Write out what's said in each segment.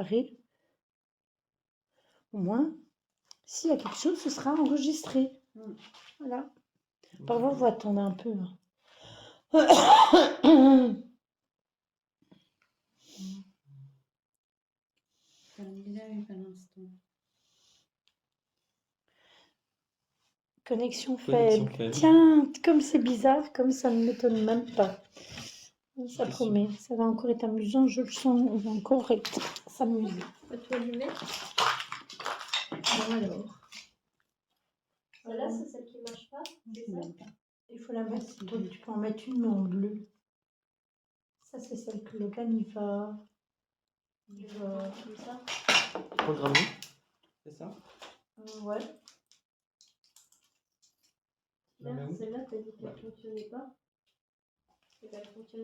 préparer. Au moins, s'il y a quelque chose, ce sera enregistré. Voilà. Par contre, on va attendre un peu. Connexion faible. Tiens, comme c'est bizarre, comme ça ne m'étonne même pas. Ça promet, ça va encore être amusant, je le sens, on va encore s'amuser. Tu vas lui mettre? Bon alors. Celle-là, c'est celle qui ne marche pas, c'est ça? Il faut la mettre, tu peux en mettre une en bleu. Ça, c'est celle que Logan, il va... Comme ça. Programmer, c'est ça? Ouais. Celle-là, tu as dit qu'elle ne fonctionnait pas.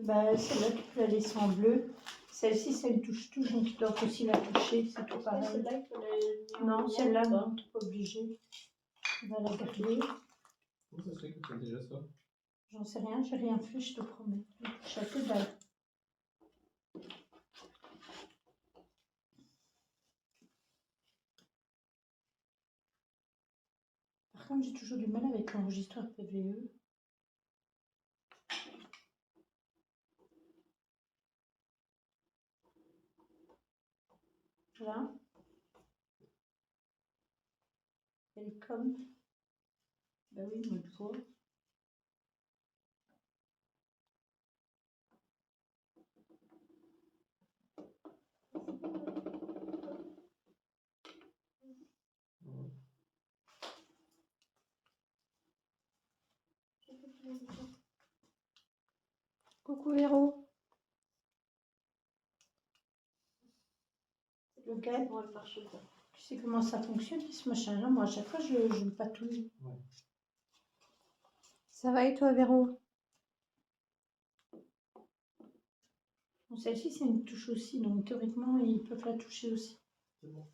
Bah, celle-là, tu peux la laisser en bleu. Celle-ci, c'est une touche-touche, donc tu dois aussi la toucher, c'est tout pareil. Celle-là, il faut la... Non, celle-là, non, tu n'es pas obligé. On va la garder. Comment ça se fait que tu as déjà ça? J'en sais rien, j'ai rien fait, je te promets. Je touche à que dalle. Par contre, j'ai toujours du mal avec l'enregistreur PVE. Voilà. Welcome. Ben oui, mode voix. Coucou Véro. Logan, tu sais comment ça fonctionne ce machin-là? Moi, à chaque fois, je me patouille. Ouais. Ça va et toi, Véro? Bon, celle-ci, c'est une touche aussi, donc théoriquement, ils peuvent la toucher aussi. C'est bon.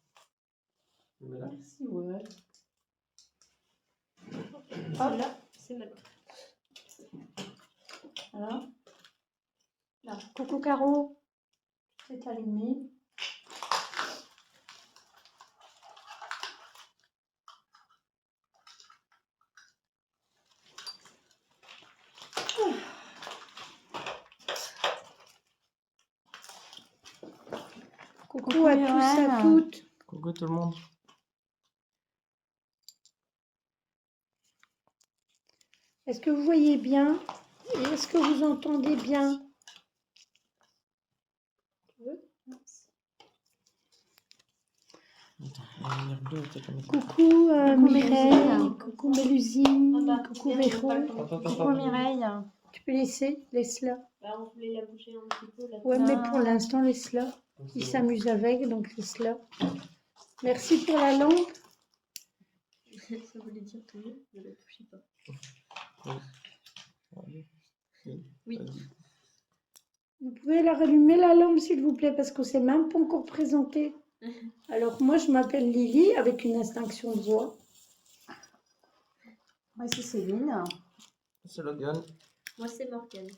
Je mets là? Merci, ouais. Celle-là, c'est ma... Voilà. Là. Coucou Caro. C'est allumé. Coucou à tous, à toutes. Coucou tout le monde. Est-ce que vous voyez bien? Et est-ce que vous entendez bien? Coucou Mireille, coucou Mélusine, coucou Véro. Coucou Mireille. Tu peux laisse-la. Bah, on voulait la bouger un petit peu. Là. Ouais, mais pour l'instant, laisse-la. Il s'amuse avec, donc laisse-la. Merci pour la lampe. Ça voulait dire que ne la touchez pas. Oui. Vous pouvez la rallumer la lampe, s'il vous plaît, parce qu'on ne s'est même pas encore présenté. Alors, moi, je m'appelle Lily, avec une extinction de voix. Moi, c'est Céline. C'est Logan. Moi, c'est Morgane.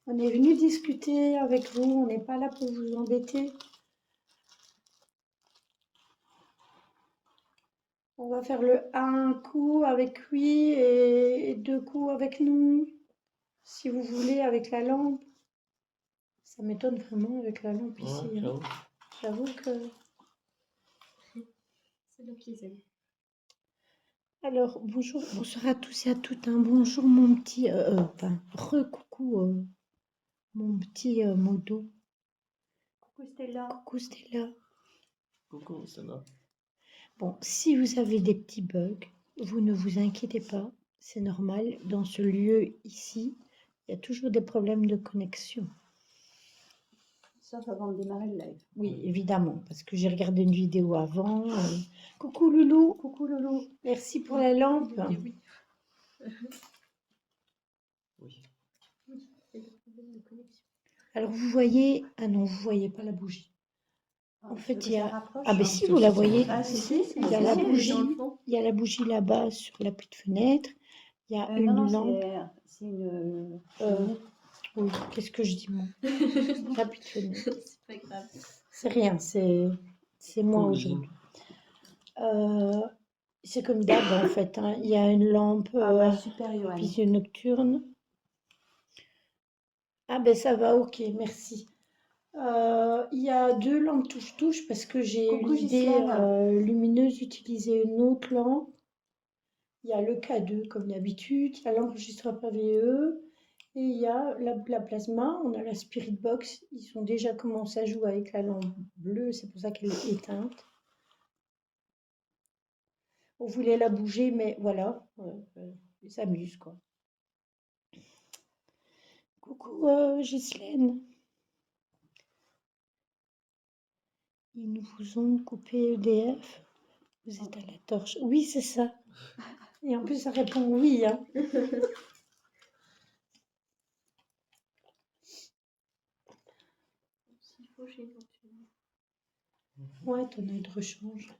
On est venu discuter avec vous, on n'est pas là pour vous embêter. On va faire le un coup avec lui et 2 coups avec nous, si vous voulez, avec la lampe. Ça m'étonne vraiment avec la lampe ici. Ouais, Hein. J'avoue que... C'est là qu'ils aiment. Alors, bonjour, bonsoir à tous et à toutes. Hein. Bonjour mon petit... re-coucou mon petit modo. Coucou Stella. Coucou Stella. Coucou, ça va? Bon, si vous avez des petits bugs, vous ne vous inquiétez pas, c'est normal. Dans ce lieu ici, il y a toujours des problèmes de connexion. Sauf avant de démarrer le live. Oui, évidemment, parce que j'ai regardé une vidéo avant. Coucou Loulou. Coucou Loulou. Merci pour la lampe. Oui. Oui. C'est le problème de connexion. Alors vous voyez... Ah non, vous voyez pas la bougie. En fait, il y a... Rapproche, Ah ben si, vous la voyez. Ah, si, Il y a la bougie. Dans le fond. Il y a la bougie là-bas sur l'appui de fenêtre. Il y a une non, lampe. c'est une... Oui, qu'est-ce que je dis moi? Capitonnée. C'est pas grave. C'est rien, c'est moi Combien? aujourd'hui. C'est comme d'hab en fait, hein. Il y a une lampe Ah bah super, Johan. vision nocturne. Ah ben ça va, ok, merci. Il y a 2 lampes touche-touche parce que j'ai eu Coucou, l'idée Ghislaine. lumineuse d'utiliser une autre lampe. Il y a le K2 comme d'habitude, il y a l'enregistreur PVE et il y a la plasma. On a la Spirit Box. Ils ont déjà commencé à jouer avec la lampe bleue, c'est pour ça qu'elle est éteinte. On voulait la bouger, mais voilà, ils s'amusent quoi. Coucou Ghislaine. Ils vous ont coupé EDF. Vous êtes à la torche. Oui, c'est ça. Et en plus, ça répond oui. Hein. S'il faut, j'ai éventuellement. Ouais, ton œil de rechange.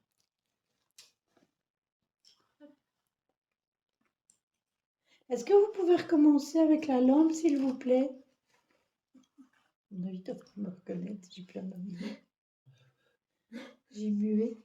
Est-ce que vous pouvez recommencer avec la lampe, s'il vous plaît? On a vite à me reconnaître. J'ai plus un ami. J'ai mué.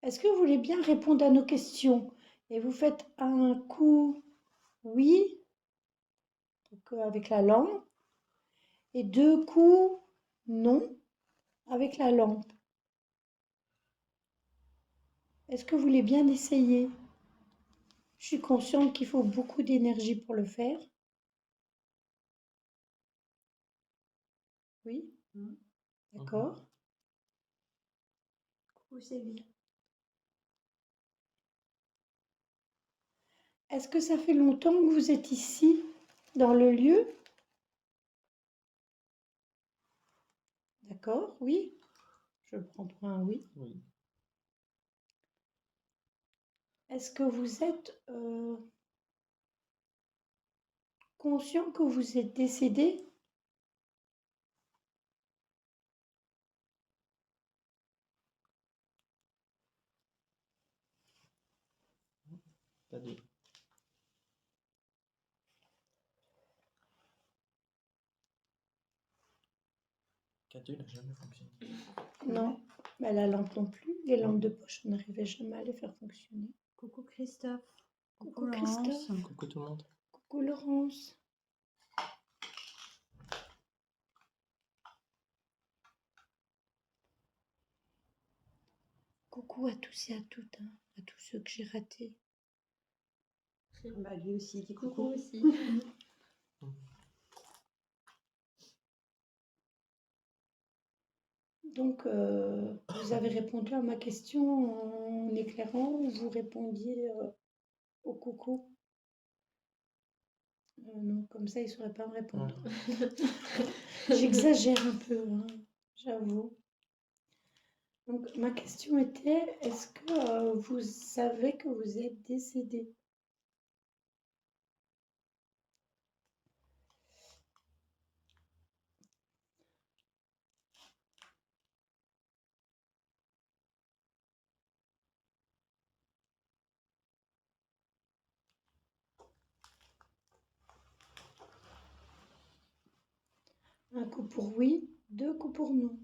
Est-ce que vous voulez bien répondre à nos questions? Et vous faites un coup oui, donc, avec la lampe, et 2 coups non, avec la lampe. Est-ce que vous voulez bien essayer? Je suis consciente qu'il faut beaucoup d'énergie pour le faire. Oui, d'accord. Coucou, Sylvie. Est-ce que ça fait longtemps que vous êtes ici, dans le lieu? D'accord, oui. Je prends pour un oui. Oui. Est-ce que vous êtes conscient que vous êtes décédé? T'as dit. K2 n'a jamais fonctionné. Non, mais la lampe non plus. Les lampes de poche, on n'arrivait jamais à les faire fonctionner. Coucou, Christophe. Coucou Laurence. Christophe. Coucou tout le monde. Coucou Laurence. Coucou à tous et à toutes, hein, à tous ceux que j'ai ratés. Bah, lui aussi, dit Coucou coucou. aussi. Donc, vous avez répondu à ma question en éclairant ou vous répondiez au coucou? Non, comme ça, ils ne sauraient pas me répondre. J'exagère un peu, hein, j'avoue. Donc, ma question était, est-ce que vous savez que vous êtes décédé? Un coup pour oui, 2 coups pour non.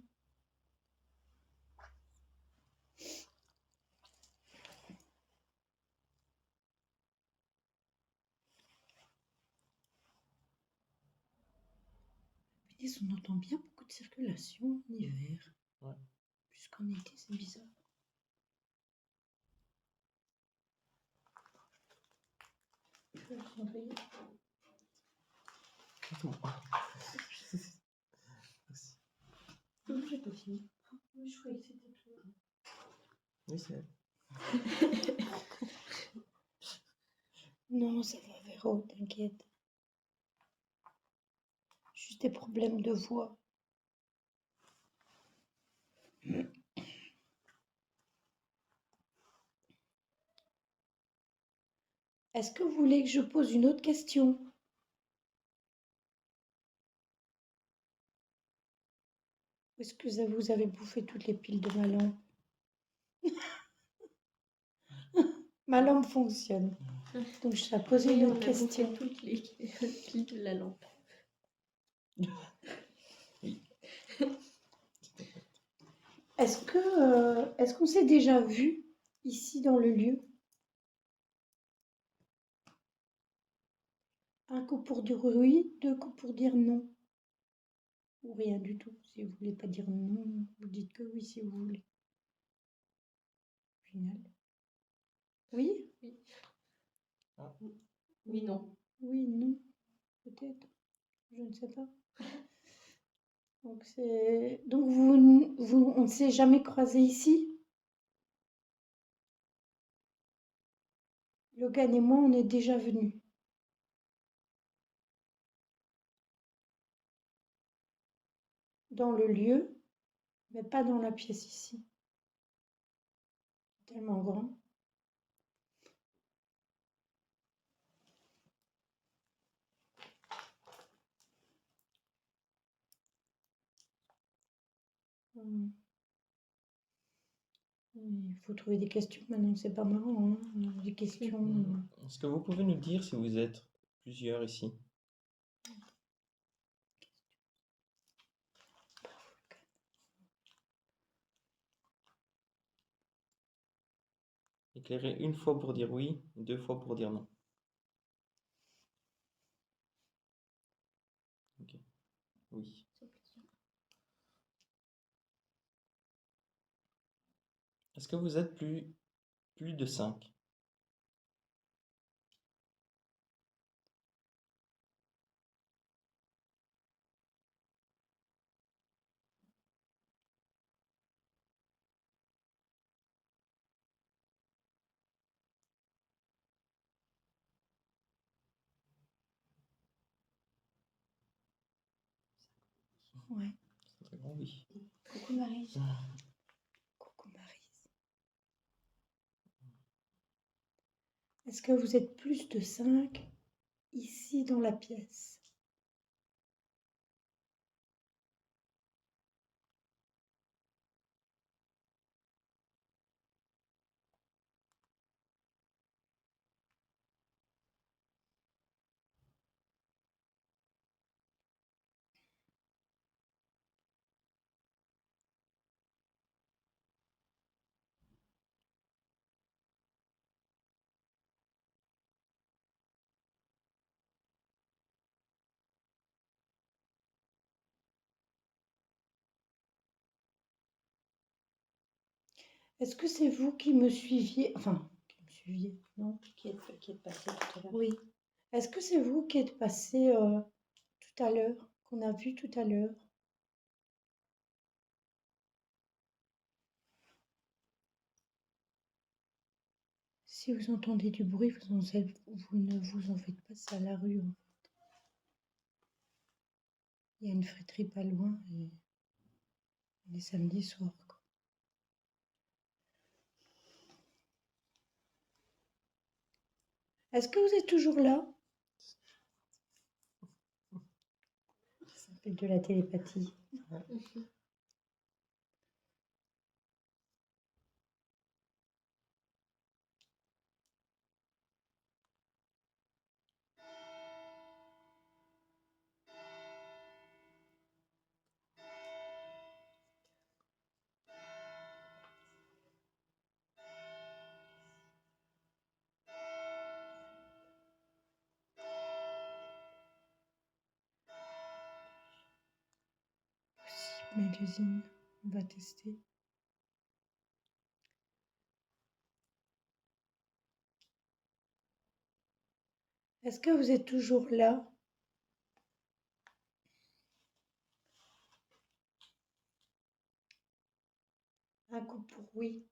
Punaise, on entend bien beaucoup de circulation en hiver. Ouais. Jusqu'en été, c'est bizarre. Je vais le surveiller. Tout. Merci. Non, j'ai pas fini. Je croyais que c'était toi. Oui, c'est elle. Non, ça va, Véro, t'inquiète. Juste des problèmes de voix. Est-ce que vous voulez que je pose une autre question? Ou est-ce que vous avez bouffé toutes les piles de ma lampe? Ma lampe fonctionne. Donc je t'ai posé Oui, une on autre a bouffé question. toutes les piles de la lampe. Oui. Est-ce qu'on s'est déjà vu ici dans le lieu? Un coup pour dire oui, deux coups pour dire non. Ou rien du tout. Si vous voulez pas dire non, vous dites que oui si vous voulez. Au final. Oui? Oui. Ah. Oui, non. Oui, non. Peut-être. Je ne sais pas. Donc on ne s'est jamais croisé ici? Logan et moi, on est déjà venus. Dans le lieu, mais pas dans la pièce ici. Tellement grand. Hum. Il faut trouver des questions maintenant, c'est pas marrant, hein, des questions. Est-ce que vous pouvez nous dire si vous êtes plusieurs ici? Éclairez une fois pour dire oui, deux fois pour dire non. Ok. Oui. Est-ce que vous êtes plus de 5? Ouais. C'est très grand, oui. Coucou Marie. Coucou Maryse. Est-ce que vous êtes plus de 5 ici dans la pièce? Est-ce que c'est vous qui me suiviez? Enfin, qui me suiviez, non? Qui est passé tout à l'heure. Oui. Est-ce que c'est vous qui êtes passé tout à l'heure, qu'on a vu tout à l'heure? Si vous entendez du bruit, vous ne vous en faites pas, c'est à la rue en fait. Il y a une friterie pas loin et les samedis soirs, quoi. Est-ce que vous êtes toujours là? Ça s'appelle de la télépathie. Aussi, magazine, on va tester. Est-ce que vous êtes toujours là? Un coup pour oui.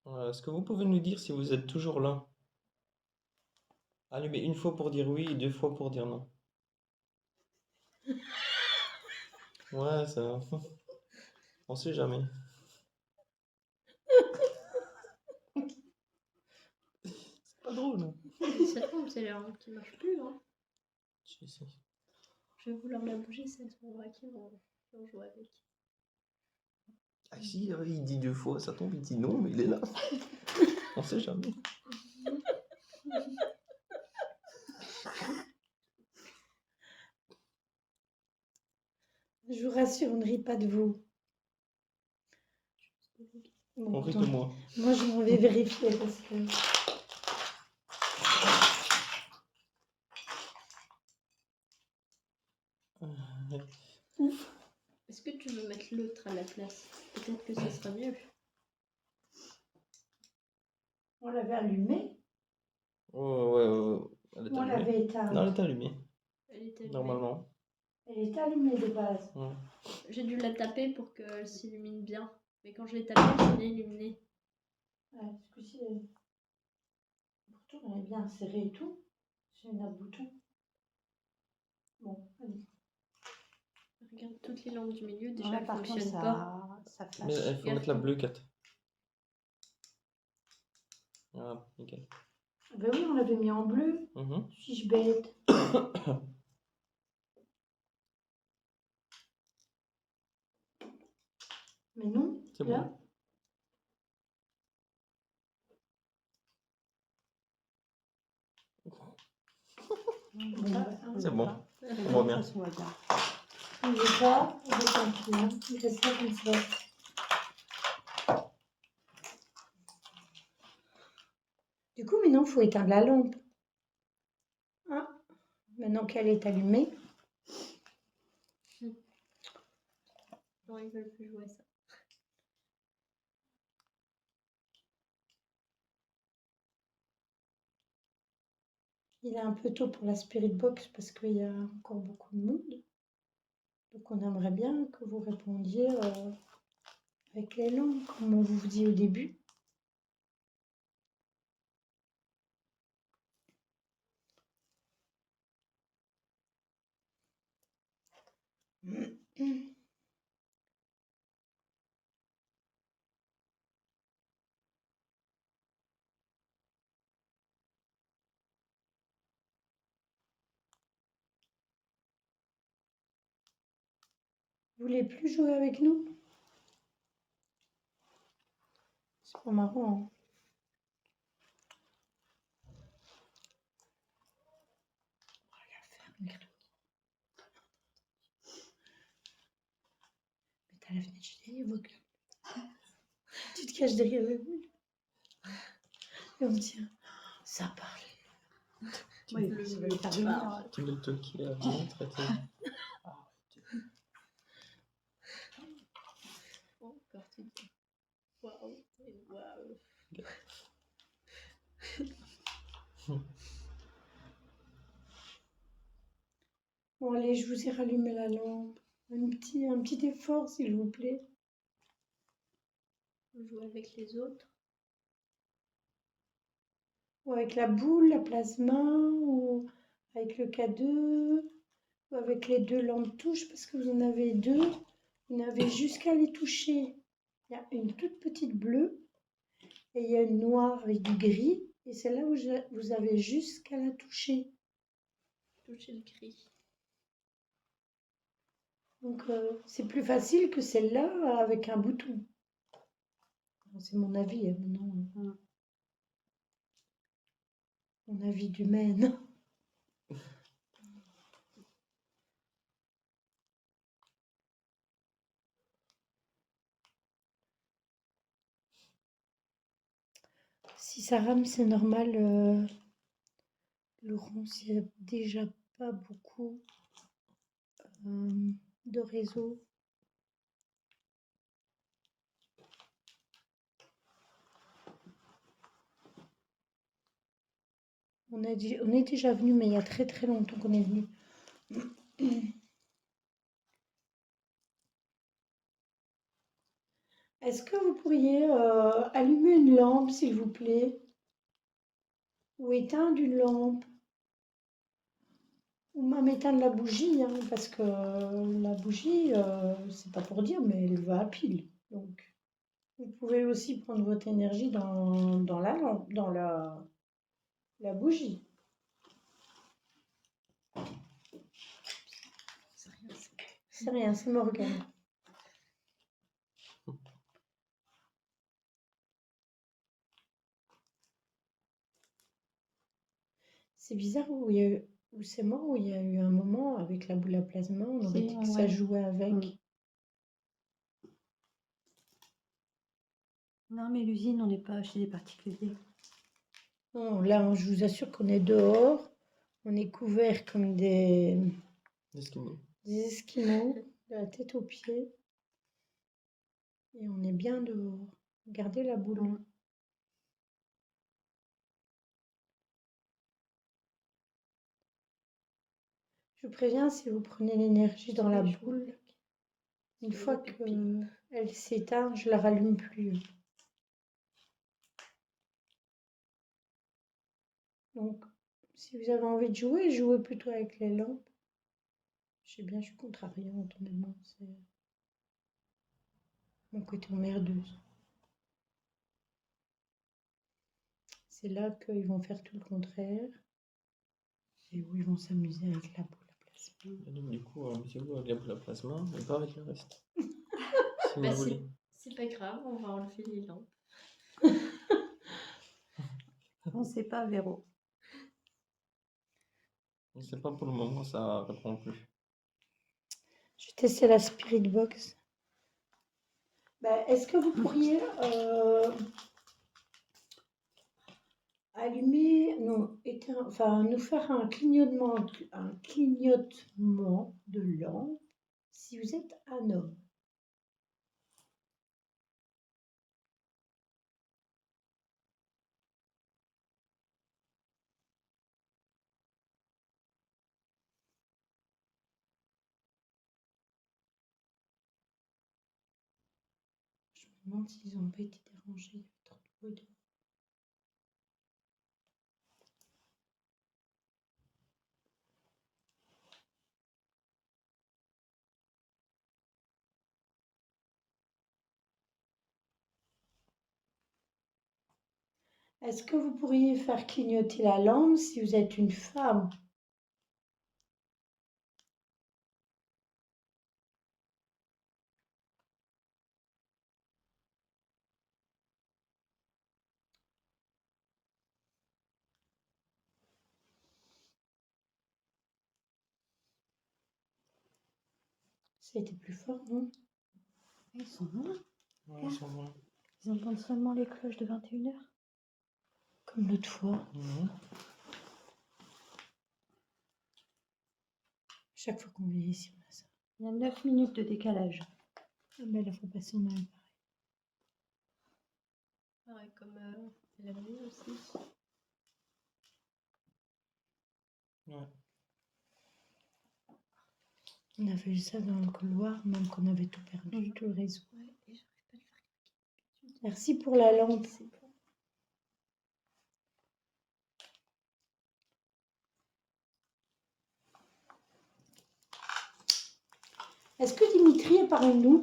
Est-ce que vous pouvez nous dire si vous êtes toujours là? Allumez une fois pour dire oui et 2 fois pour dire non. Ouais, ça. On sait jamais. C'est pas drôle, non? Ça tombe, c'est la lampe qui marche plus. Hein. Si, si. Je vais vouloir la bouger, c'est à ce moment-là qu'ils vont jouer avec. Ah si, il dit 2 fois, ça tombe, il dit non, mais il est là. On sait jamais. Je vous rassure, on ne rit pas de vous. Bon, On rit de donc, moi. moi, je m'en vais vérifier parce que... Ouf. Est-ce que tu veux mettre l'autre à la place? Peut-être que ce sera mieux. On l'avait allumé. Oh, ouais. Elle est On allumée. l'avait éteint. Non, elle est allumée, Elle était allumée. normalement. Elle est allumée de base. Ouais. J'ai dû la taper pour qu'elle s'illumine bien. Mais quand je l'ai tapée, elle s'est bien illuminée. Ouais, ce coup-ci, pourtant, elle est bien serrée et tout. C'est un bouton. Bon, allez. Regarde toutes les lampes du milieu, déjà Ouais, elles par contre, fonctionnent pas. ça Mais flash. il faut mettre la bleue, 4. Voilà, nickel. Ben oui, on l'avait mis en bleu. Mhm. Suis-je bête? Mais non, C'est là. bon. Bon, ben, C'est bon. C'est On voit bien. ça se voit bien. il veut pas, il veut tant pis, hein. Il reste là comme ça. Du coup, maintenant, il faut éteindre la lampe. Hein? Maintenant qu'elle est allumée. Non, ils veulent plus jouer ça. Il est un peu tôt pour la Spirit Box parce qu'il y a encore beaucoup de monde. Donc on aimerait bien que vous répondiez avec les langues, comme on vous dit au début. Vous voulez plus jouer avec nous? C'est pas marrant. Hein. On va la faire, merde. Mais t'as la fenêtre, je t'ai dit, évoque. Tu te caches derrière le mur. Et on dit, ça parle. Oui, Le je bleu vais faire qui une parle. heure. Tu mets le toki à la fenêtre et Oh, encore tout bien. Waouh. Waouh. Bon, allez, je vous ai rallumé la lampe. Un petit effort, s'il vous plaît. On joue avec les autres. Ou avec la boule, la plasma, ou avec le K2, ou avec les deux lampes touches, parce que vous en avez deux. Vous n'avez jusqu'à les toucher. Il y a une toute petite bleue, et il y a une noire avec du gris, et celle-là, vous avez jusqu'à la toucher. Toucher le gris. Donc, c'est plus facile que celle-là avec un bouton. C'est mon avis, hein, maintenant. Mon avis d'humaine. Si ça rame, c'est normal. Laurence, il n'y a déjà pas beaucoup de réseau. On est déjà venu, mais il y a très très longtemps qu'on est venu. Est-ce que vous pourriez allumer une lampe, s'il vous plaît? Ou éteindre une lampe? Ou même éteindre la bougie, hein, parce que la bougie, c'est pas pour dire, mais elle va à pile. Donc, vous pouvez aussi prendre votre énergie dans la lampe, dans la bougie. C'est rien, c'est C'est rien, c'est Morgane. C'est bizarre où il y a eu, où c'est moi, où il y a eu un moment avec la boule à plasma, on aurait Si, dit que ça ouais. jouait avec. Non, mais l'usine, on n'est pas chez des particuliers. Non, là, je vous assure qu'on est dehors, on est couverts comme Esquimaux. des esquimaux, de la tête aux pieds, et on est bien dehors. Regardez la boule. Mm. Je vous préviens, si vous prenez l'énergie dans la fait chaud. boule, une Ça fois veut dire que qu'elle s'éteint, je la rallume plus. Donc, si vous avez envie de jouer, jouez plutôt avec les lampes. Je sais bien, je suis contrariante maintenant, c'est mon côté emmerdeuse. C'est là qu'ils vont faire tout le contraire et où ils vont s'amuser avec la boule à plasma. Et donc, du coup, mettez-vous avec la boule à plasma, mais pas avec le reste. Si Bah, vous voulez. c'est pas grave, on va enlever les lampes. On ne sait pas, Véro. Je sais pas pour le moment, ça répond plus. Je vais tester la Spirit Box. Bah, est-ce que vous pourriez allumer, non, enfin, nous faire un clignotement de lampe si vous êtes un homme? Je me demande s'ils n'ont pas été dérangés, il y avait trop de bruit dehors. Est-ce que vous pourriez faire clignoter la lampe si vous êtes une femme? Ça a été plus fort, non? Ils sont loin. Ouais, ils sont loin. Ils entendent seulement les cloches de 21h. Comme l'autre fois. Chaque fois qu'on vient ici, on a ça. Il y a 9 minutes de décalage. Ah ben, la fois passée, on avait pareil. Ouais, comme la nuit aussi. Ouais. On avait eu ça dans le couloir, même qu'on avait tout perdu, tout le réseau. Ouais, et j'arrive pas à le faire cliquer. Merci pour la lampe. C'est bon. Est-ce que Dimitri est parmi nous?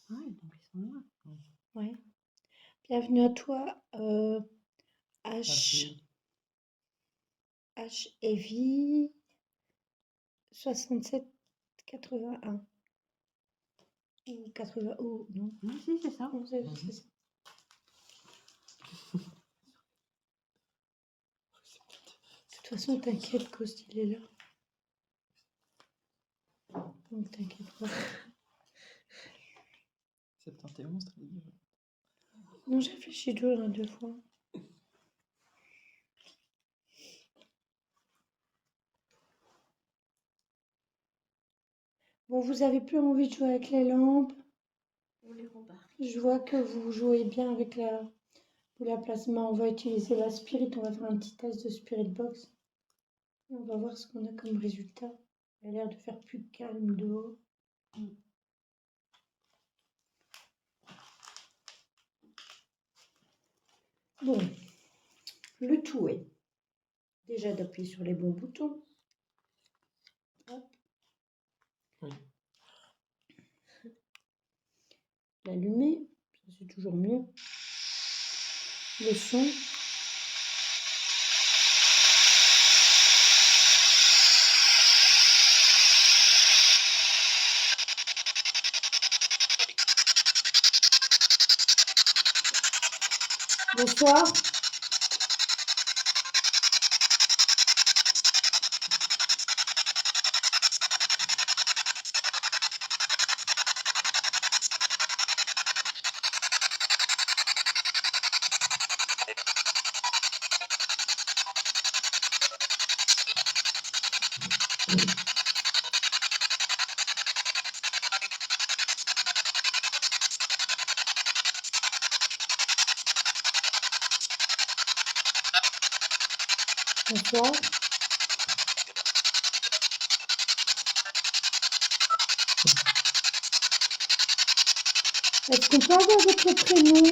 Ouais, donc ils sont loin. Oui. Bienvenue à toi, H. H. Evie 6781. Ou 80. Oh, non. Oui, si, c'est ça. Non, c'est ça. De toute façon, t'inquiète, Cost, il est là. Donc, t'inquiète pas. 71, t'allais dire. Non, j'ai réfléchi deux fois. Bon, vous avez plus envie de jouer avec les lampes. On les rembarque. Je vois que vous jouez bien avec la boule à plasma. On va utiliser la spirit. On va faire un petit test de spirit box. Et on va voir ce qu'on a comme résultat. Il a l'air de faire plus calme dehors. Bon, le tout est déjà d'appuyer sur les bons boutons. Hop. Oui. L'allumer, ça c'est toujours mieux. Le son. Bonsoir. Bonsoir. Est-ce qu'on peut avoir votre prénom?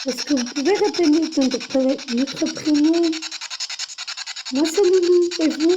Est-ce que vous pouvez répéter notre prénom? Moi c'est Lily, et vous?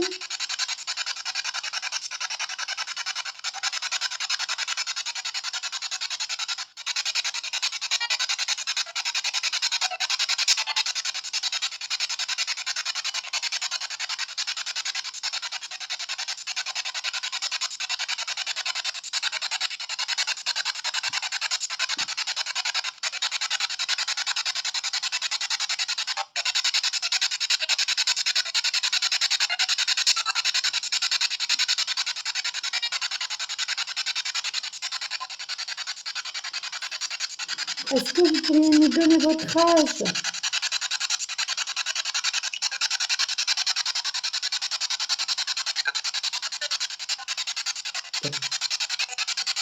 Est-ce que vous pourriez nous donner votre âge?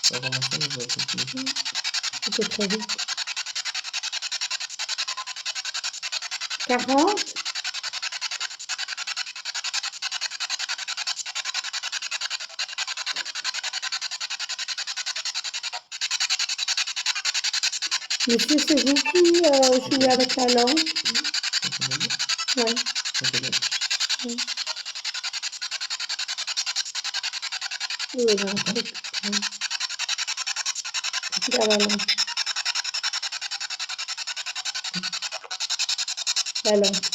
Ça va commencer, je vais continuer. C'était très vite. 40? Monsieur, c'est vous qui jouez avec la lampe? Oui. Oui, il y a un truc. Oui. Regarde la lampe. La lampe.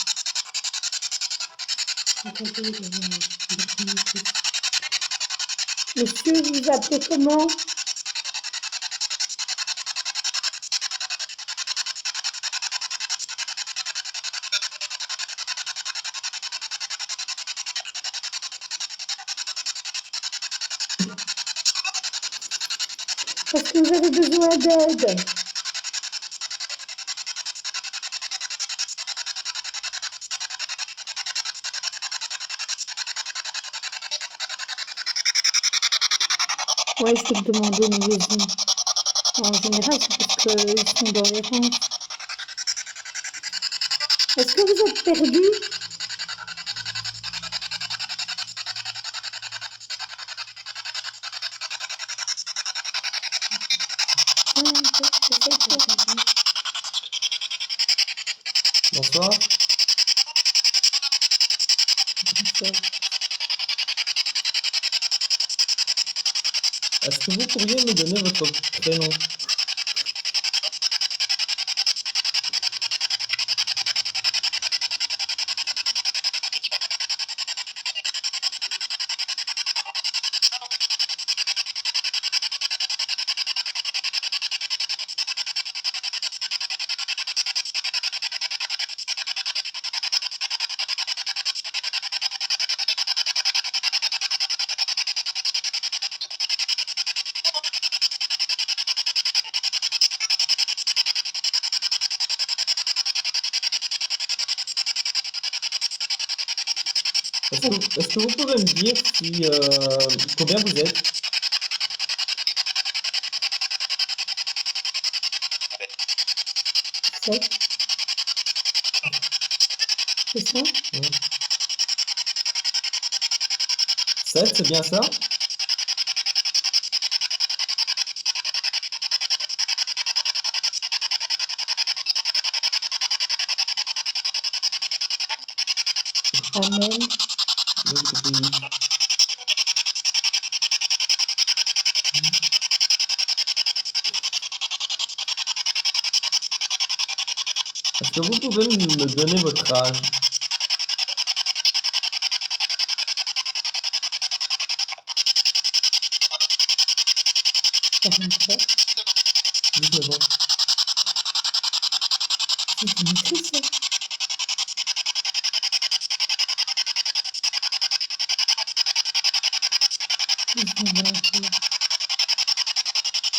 Monsieur, vous vous appelez comment? Est-ce que vous avez besoin d'aide? Oui, je peux te demander une raison. En général, c'est parce qu'ils sont dans les rangs. Est-ce que vous êtes perdu? Bonsoir. Est-ce que vous pourriez me donner votre prénom? Est-ce que vous pouvez me dire si, combien vous êtes? 7. C'est ça? 7, c'est bien ça? Amen. De l'autre côté, oui. Est-ce que vous pouvez me donner votre âge? 43. 19 ans. C'est une maîtrise, ça.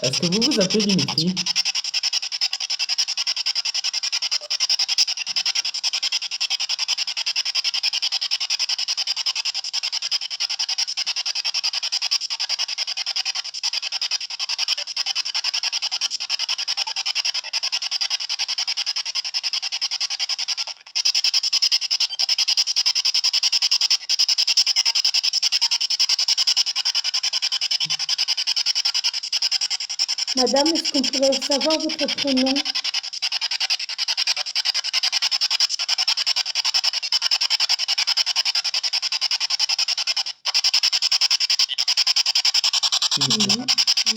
Est-ce que vous vous appelez Dimitri? Madame, est-ce qu'on pourrait savoir votre prénom? Dimitri. Oui.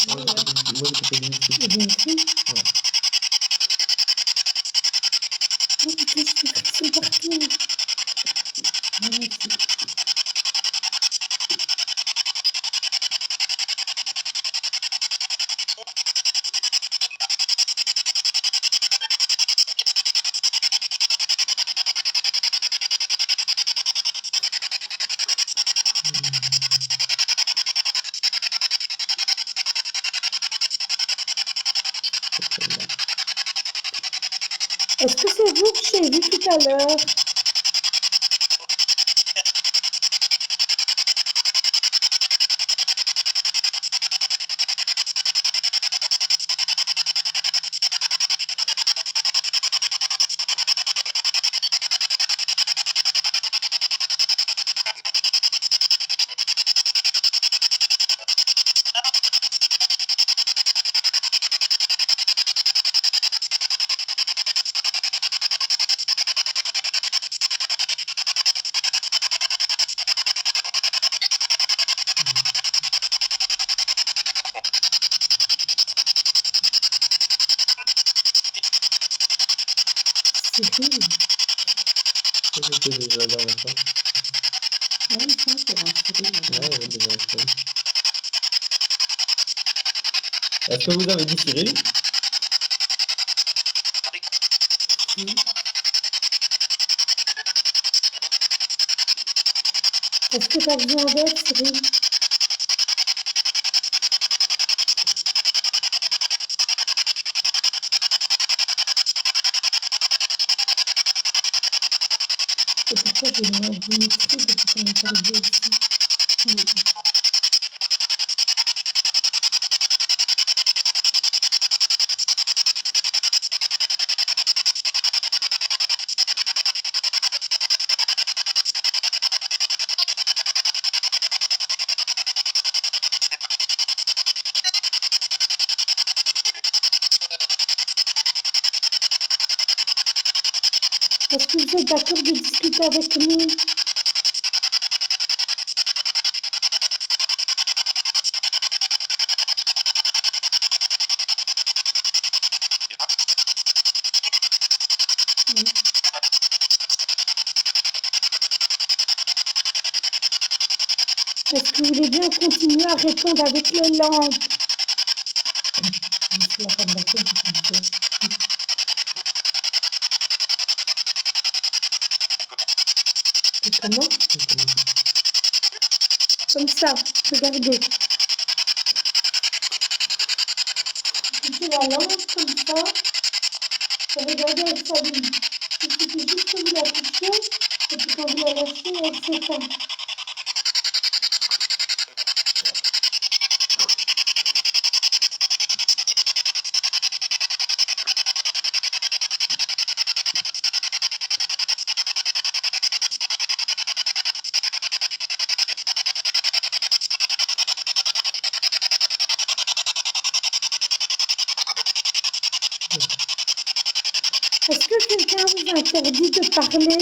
Moi, je m'appelle Dimitri. Et Dimitri? Ouais. Oh, putain, c'est partout. Ah, merci. Est-ce que c'est vous que j'ai vu tout à l'heure? Cyril. Ça, c'était déjà la dernière fois. Ouais, il me semble qu'il y avait un Cyril. Ouais, il y avait déjà un Cyril. Est-ce que vous avez dit Cyril? Est-ce que t'as besoin d'aide, Cyril? C'est pourquoi j'ai mis un Dimitri depuis qu'on est arrivé ici. Est-ce que vous êtes d'accord de discuter avec nous? Est-ce que vous voulez bien continuer à répondre avec les lampes? C'est la fin de la tête du comité. Et comment? Comme ça, regardez. Touchez la lampe comme ça. Et regardez, elle s'allume. Il suffit juste que vous la touchiez. Et puis quand vous la lâchez, elle s'éteint. Est-ce que quelqu'un vous interdit de parler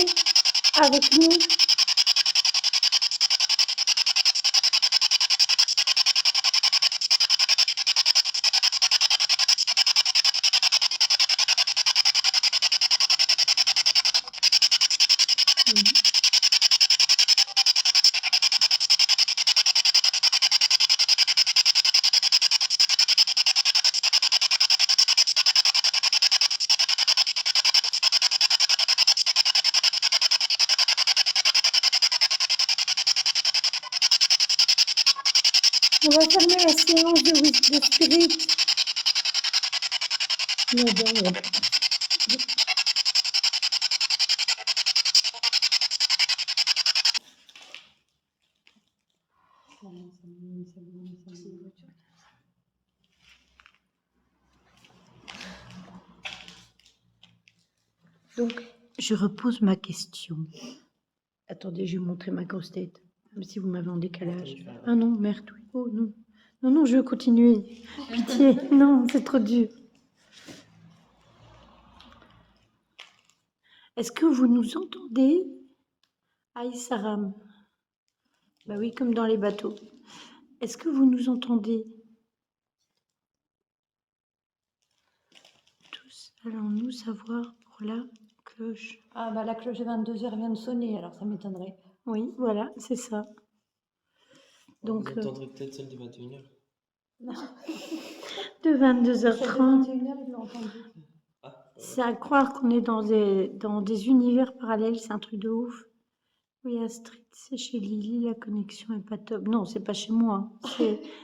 avec nous? On va fermer la séance de spirit. Mais bon, donc, je repose ma question. Attendez, je vais vous montrer ma grosse tête, même si vous m'avez en décalage. Ah non, merde, oui. Oh non. Non, non, je veux continuer. Pitié, non, c'est trop dur. Est-ce que vous nous entendez? Aïe, Saram. Bah oui, comme dans les bateaux. Est-ce que vous nous entendez? Tous allons-nous savoir pour la cloche? Ah bah la cloche de 22h vient de sonner, alors ça m'étonnerait. Oui, voilà, c'est ça. Donc, Vous entendrez peut-être celle de 21h. de 22h30. 21h, ils l'ont entendu. C'est à croire qu'on est dans des univers parallèles, c'est un truc de ouf. Oui, Astrid, c'est chez Lily, la connexion est pas top. Non, c'est pas chez moi,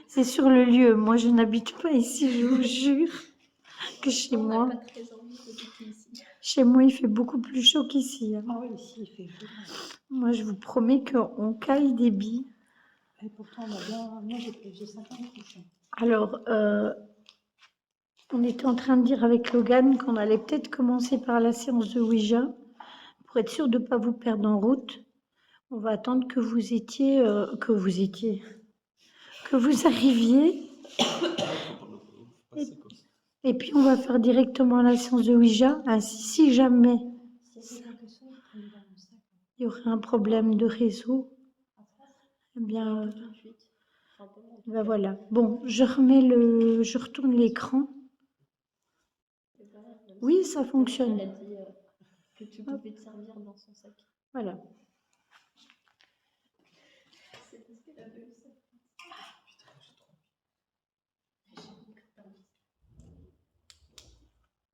c'est sur le lieu. Moi, je n'habite pas ici, je vous jure que chez On moi. n'a pas très envie d'habiter ici. Chez moi, il fait beaucoup plus chaud qu'ici. Hein. Ah oui, ici, il fait chaud. Moi, je vous promets qu'on caille des billes. Et pourtant, on a bien... Moi, j'ai plus de 50 couches. Alors, on était en train de dire avec Logan qu'on allait peut-être commencer par la séance de Ouija. Pour être sûr de ne pas vous perdre en route, on va attendre que vous arriviez. Et puis, on va faire directement la séance de Ouija. Ainsi, si jamais il y aurait un problème de réseau, eh bien, ben voilà. Bon, je retourne l'écran. Oui, ça fonctionne. Elle a dit que tu pouvais te servir dans son sac. Voilà. C'est parce qu'elle avait eu ça.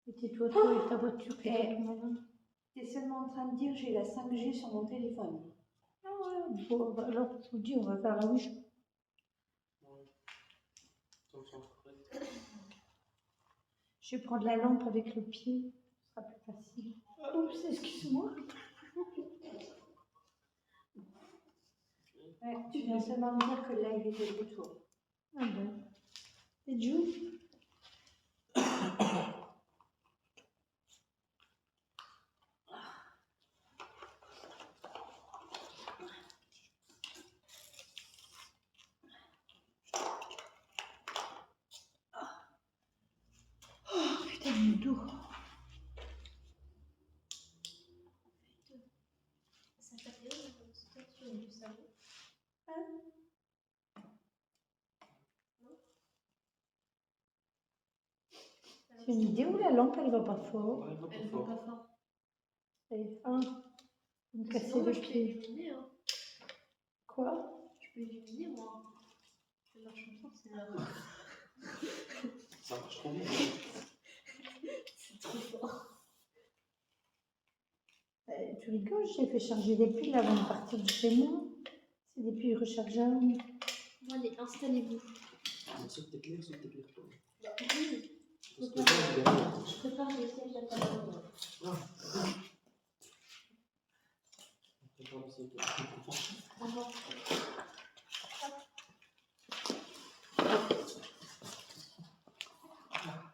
Et tais-toi, toi et ta voiture. T'es seulement en train de dire j'ai la 5G sur mon téléphone. Ah ouais, bon, alors, je vous dis, on va faire la Ouija. Je vais prendre la lampe avec le pied, ce sera plus facile. Oups, excuse-moi. Ouais, tu viens seulement de dire que là, il était le retour. Ah ben. Et Jou? Oh putain, mon dos. Ça t'a fait une petite sur du savon. C'est une idée où la lampe elle va pas fort. Elle va Elle pas va pas fort. fort. Allez, un. Vous me cassez Sinon, moi, le je peux pied. éliminer. Hein. Quoi? Je peux éliminer, moi. Ça marche comme ça, c'est là. Ça marche trop bien. C'est trop fort. Tu rigoles, j'ai fait charger les piles avant de partir de chez moi. C'est des piles rechargeables. Bon, allez, installez-vous. Sauf tes clés, sauf tes clés. Bah, oui. Parce que là, il est là. Je prépare le siège à ta main. On peut lancer le clé. Au revoir.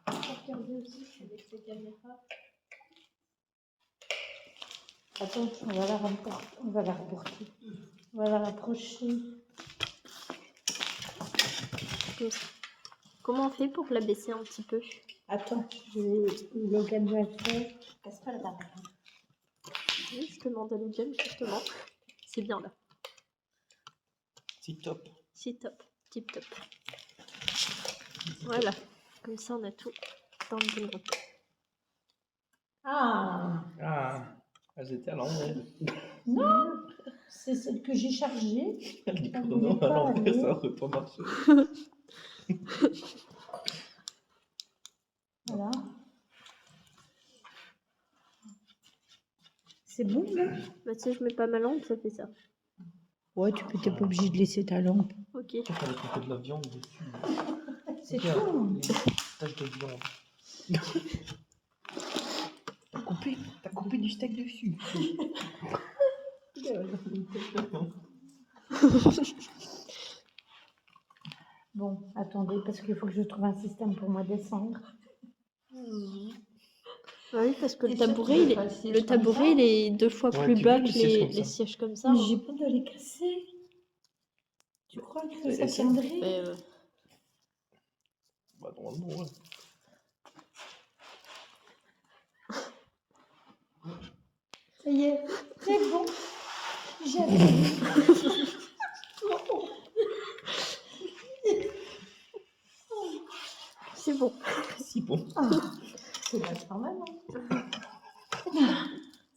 Regardez aussi avec les caméras. Attends, on va la rapporter. On va la rapporter. On va la rapprocher. Comment on fait pour la baisser un petit peu? Attends, Logan va le faire. Casse pas la barre. Oui, je demande à Logan justement. C'est bien là. C'est top. C'est top. Tip top. Voilà. Comme ça, on a tout dans le bon ordre. Ah Ah, elles étaient à l'envers. non, c'est celle que j'ai chargée. Elle dit Elle que voulait non, à pas l'envers, aller. ça aurait pas marché. Voilà. C'est bon là? Bah, si je mets pas ma lampe, ça fait ça. Ouais, tu peux, t'es pas obligé de laisser ta lampe. Ok. Il fallait couper de la viande dessus. C'est Regarde, tout. les taches de viande. T'as coupé du steak dessus. Regarde, une tache de viande. Bon, attendez, parce qu'il faut que je trouve un système pour moi descendre. Bah oui, parce que le Et surtout, tabouret, il pas le est, siège le comme tabouret, ça. il est 2 fois Ouais, plus tu bas veux que le siège comme les ça. sièges comme ça. Mais Hein. j'ai pas de les casser. Tu crois que ça Essaye. tiendrait? Mais, Bah, normalement, ouais. Ça y est, c'est bon. J'ai appris. c'est bon. Si bon. Ah, c'est pas normal, non?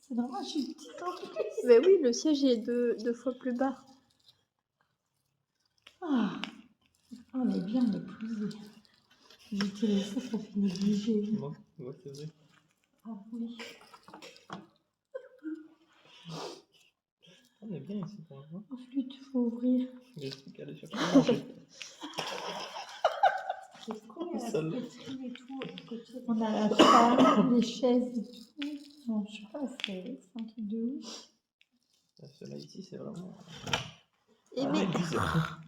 C'est normal, je suis petite en plus. Mais oui, le siège est 2 fois plus bas. Ah, on est bien épousés. J'utilise ça, ça fait négliger. Non, ouais, c'est vrai. Ah oui. On est bien ici quand même. Hein. En flûte, faut ouvrir. Il reste plus qu'à aller chercher à manger. C'est con, il y a la Seul. pétrie et tout. à côté. On a la table, les chaises et tout. Non, je sais pas, c'est un truc de ouf. Celle-là ici, c'est vraiment. Et un mais, live bizarre.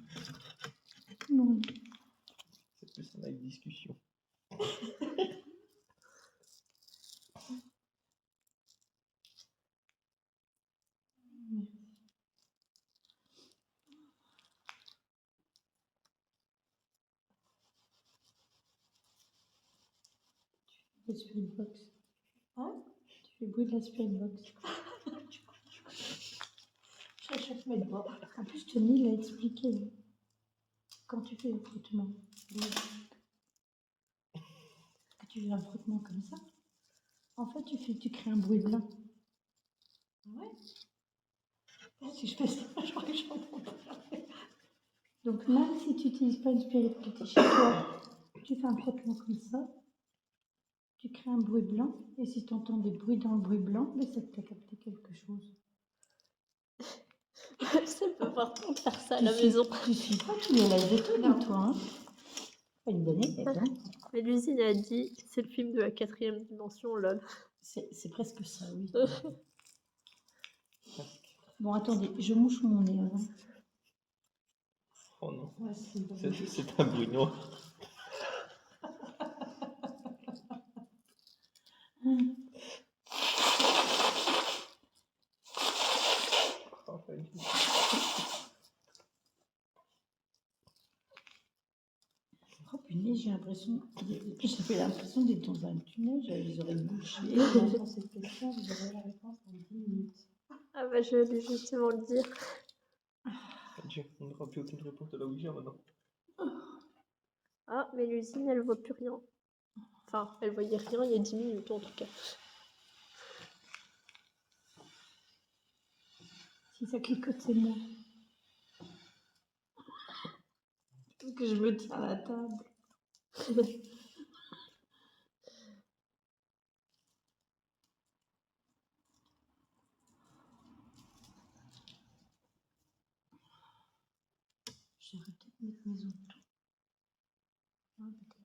Non. C'est plus un live discussion. La spirit box. Hein? Tu fais le bruit de la spirit box. Je réchauffe mes doigts. En plus, Tony l'a expliqué. Quand tu fais le frottement, que tu fais un frottement comme ça, en fait, tu crées un bruit blanc. Ouais. Si je fais ça, je crois que j'entends pas. Donc, même si tu n'utilises pas une spirit box chez toi, tu fais un frottement comme ça, tu crées un bruit blanc, et si tu entends des bruits dans le bruit blanc, ben, c'est que tu as capté quelque chose. c'est pas important de faire ça à Tu la suis- maison. Tu suis pas tous les lives de Tony, toi. Hein, pas une bonne idée, hein. Mais l'usine a dit, c'est le film de la 4e dimension, lol. C'est presque ça, oui. Presque. Bon, attendez, je mouche mon nez. Hein. Oh non. Ouais, c'est bon. C'est un bruit noir. Oh, pas du tout. Oh punaise, j'avais l'impression d'être dans un tunnel, j'avais les oreilles bouchées. J'entends cette question, vous aurez la réponse dans 10 minutes. Ah bah, je vais justement le dire. Dieu, on n'aura plus aucune réponse de la Ouija maintenant. Ah, mais l'usine, elle voit plus rien. Enfin, elle voyait rien il y a 10 minutes en tout cas. Si ça cliquote, c'est moi. Parce que je me tiens à la table. J'aurais peut-être mettre mes autres. Ah, peut-être.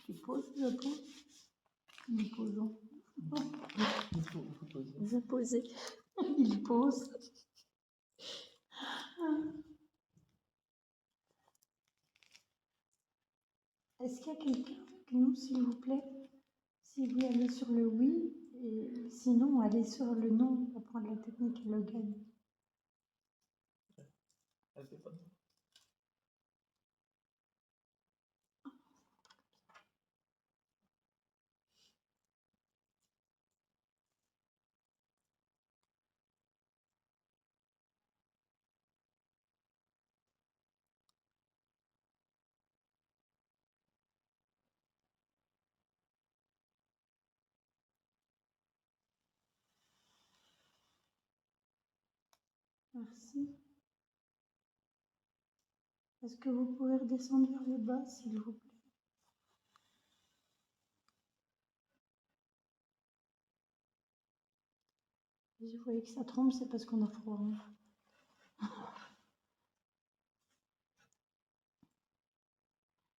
Tu poses, je pose. Nous posons. Vous posez. Il pose. Est-ce qu'il y a quelqu'un avec nous, s'il vous plaît? Si vous allez sur le oui, et sinon, allez sur le non pour prendre la technique et le gagne. Elle fait pas. Merci. Est-ce que vous pouvez redescendre vers le bas, s'il vous plaît? Si vous voyez que ça tremble, c'est parce qu'on a froid.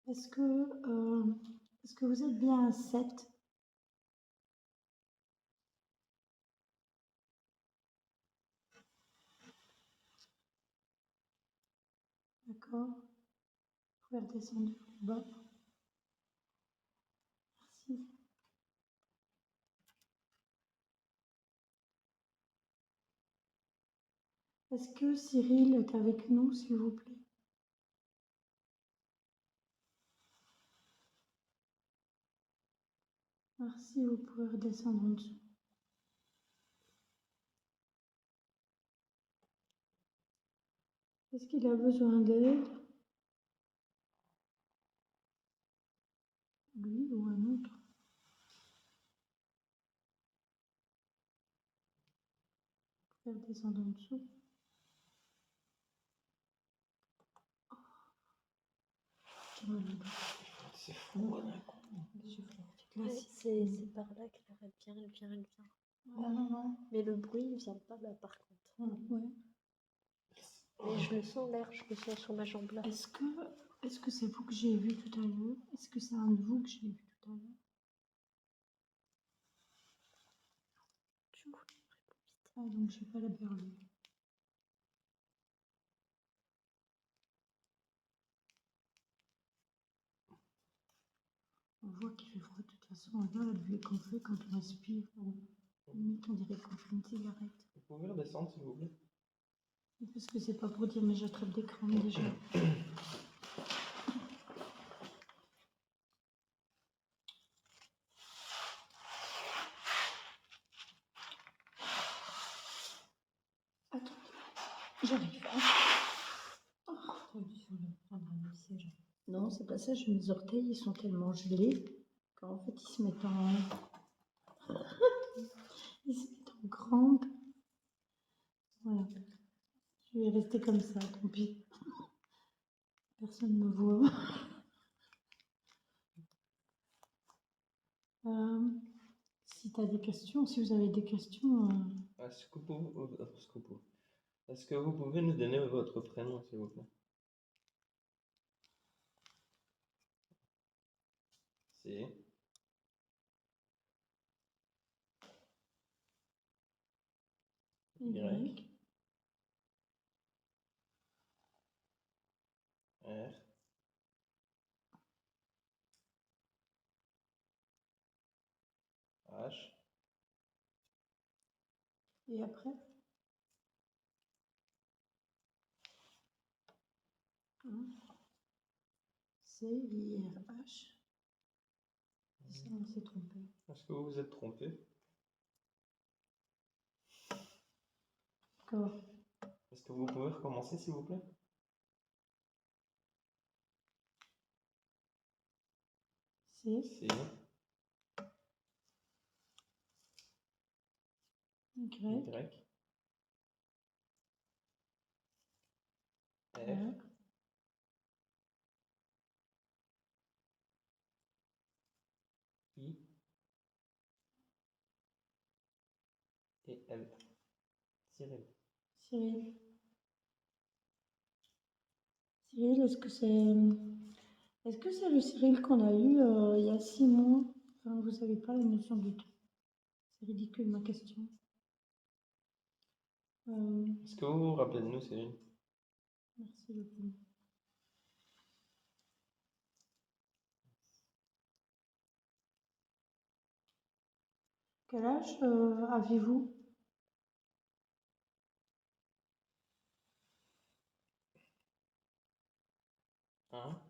Est-ce que vous êtes bien à 7? D'accord. Vous pouvez redescendre vers le bas. Merci. Est-ce que Cyril est avec nous, s'il vous plaît? Merci, vous pouvez redescendre en dessous. Est-ce qu'il a besoin d'aide? Lui ou un autre? Vous pouvez redescendre en dessous. C'est fou, hein, d'un coup. Ouais, c'est par là qu'elle vient, elle vient, elle vient. Non. Mais le bruit, il vient pas là, par contre. Ouais. Mais je le sens, l'air, je le sens sur ma jambe là. Est-ce que c'est vous que j'ai vu tout à l'heure? Est-ce que c'est un de vous que j'ai vu tout à l'heure? Du coup, je réponds vite. Ah, donc j'ai pas la berlue. On voit qu'il fait froid de toute façon. On regarde la buée qu'on fait quand on respire. Limite, on dirait qu'on fume une cigarette. Vous pouvez redescendre, s'il vous plaît? Parce que c'est pas pour dire, mais j'attrape des crampes déjà. Attends, j'arrive. Non, c'est pas ça. Mes orteils, ils sont tellement gelés qu'en fait, ils se mettent en... ils se mettent en crampes. Voilà. Je vais rester comme ça, tant pis. Personne ne me voit. Si tu as des questions, si vous avez des questions... Est-ce que vous pouvez nous donner votre prénom, s'il vous plaît? C'est Y, R, H, Et après? C-I-R-H. Ça, on s'est trompé. Est-ce que vous vous êtes trompé? D'accord. Est-ce que vous pouvez recommencer, s'il vous plaît? C. C'est Y. Y. R. Ouais. I. Et L. Cyril. Cyril. Cyril, est-ce que c'est le Cyril qu'on a eu il y a 6 mois? Enfin, vous n'avez pas la notion du temps. C'est ridicule ma question. Est-ce que vous vous rappelez de nous, Cyril? Merci beaucoup. Quel âge avez-vous? Hein?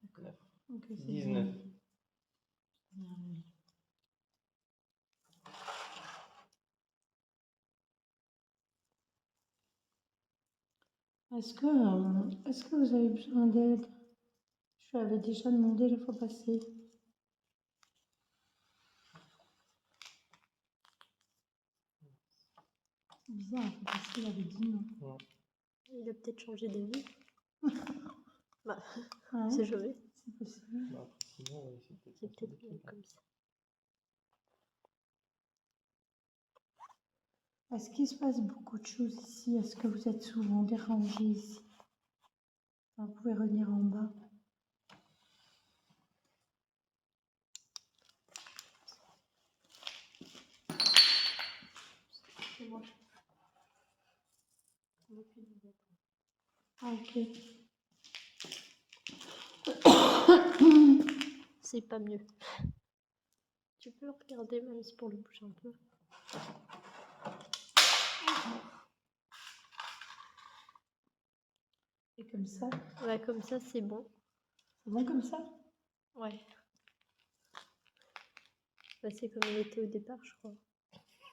D'accord. Ok, c'est 19. bon. Est-ce que vous avez besoin d'aide? Je l'avais déjà demandé la fois passée. C'est bizarre, la fois passée, il avait dit non. Ouais. Il a peut-être changé d'avis. Bah, Ouais, c'est jamais. c'est possible. Bah, après, sinon, on va essayer de C'est faire peut-être des mieux trucs, hein. comme ça. Est-ce qu'il se passe beaucoup de choses ici? Est-ce que vous êtes souvent dérangé ici? Enfin, vous pouvez revenir en bas. C'est moi. Ah, ok. C'est pas mieux. Tu peux regarder même si pour le bouger un peu. Et comme ça? Ouais, comme ça c'est bon. C'est bon comme ça? Ouais. Bah, c'est comme elle était au départ, je crois.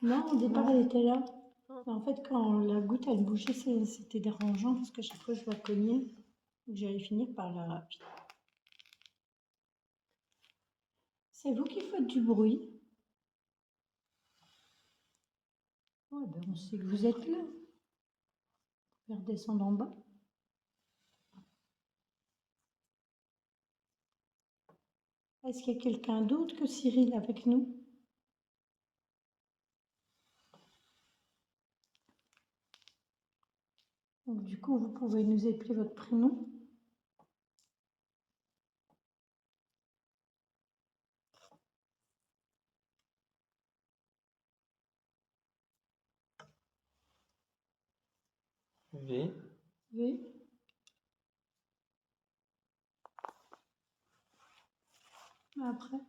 Non, au départ, elle était là. Ah. Mais en fait, quand la goutte, elle bougeait, c'était dérangeant parce que chaque fois, je la cognais. Donc, j'allais finir par la rapide. C'est vous qui faites du bruit? Ouais, ben on sait que vous êtes là. Vous pouvez redescendre en bas. Est-ce qu'il y a quelqu'un d'autre que Cyril avec nous? Donc, du coup, vous pouvez nous épeler votre prénom. V. V. Après.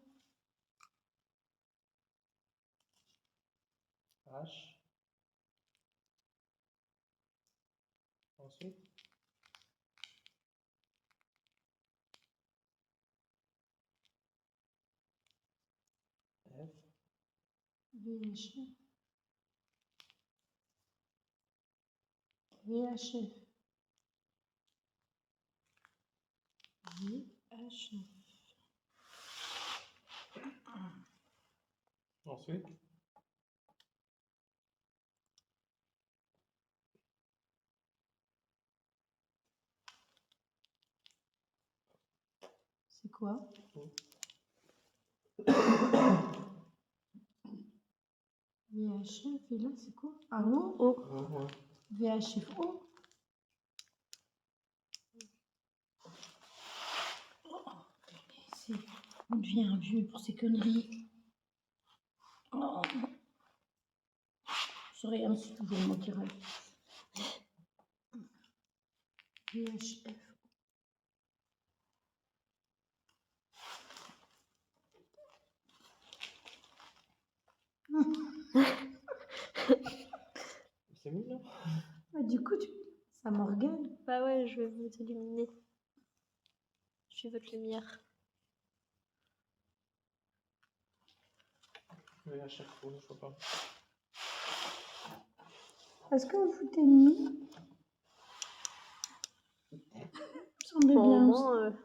H. Ensuite. F. VHF. VHF. VHF. Ensuite. C'est quoi? VHF, et là, c'est quoi? Ah, O? Oh. VHFO? On devient vieux pour ces conneries. Oh. C'est rien, c'est toujours moi qui rêve. VHF. C'est mignon. Ah, du coup, ça m'organe. Bah ouais, je vais vous illuminer. Je suis votre lumière. Mais à chaque fois, je vois pas. Est-ce que vous foutez de nous? Vous semblez Bon, au bien. moins,